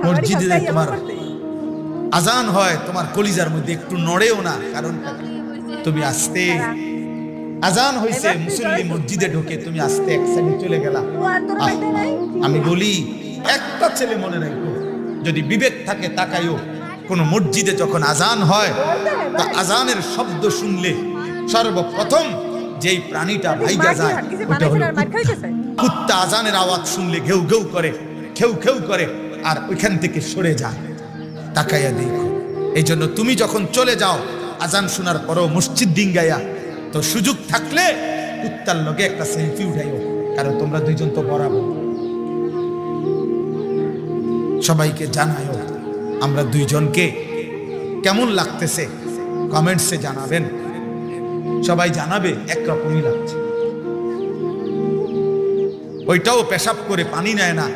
মসজিদে তোমার আজান হয়, তোমার কলিজার মধ্যে একটু নড়েও না, কারণ তুমি আস্তে, আজান হইছে, মুসল্লি মসজিদে ঢোকে, তুমি আস্তে এক সাইডে চলে গেলা। আমি বলি একটা ছেলে মনে রাখো, যদি বিবেক থাকে তাকাইও, কোন মসজিদে যখন আজান হয়, তা আজানের শব্দ শুনলে সর্বপ্রথম যেই প্রাণীটা ভাইগা যায় ওটা হলো কুত্তা। আজানের আওয়াজ শুনলে ঘেউ ঘেউ করে, খেউ খেউ করে, আর ওইখান থেকে সরে যায়। তাকাইয়া দেখো। এই জন্য তুমি যখন চলে যাও আজান শোনার পরও মসজিদ ডিঙ্গাইয়া, তো সুযোগ থাকলে কুত্তার লগে একটা সেলফি উঠাইও, কারণ তোমরা দুইজন তো বরাবর। সবাইকে জানাইও আমরা দুইজনকে কেমন লাগতেছে, কমেন্টসে জানাবেন। সবাই জানাবে একরকমই লাগছে। ওইটাও পেশাব করে পানি নেয় না,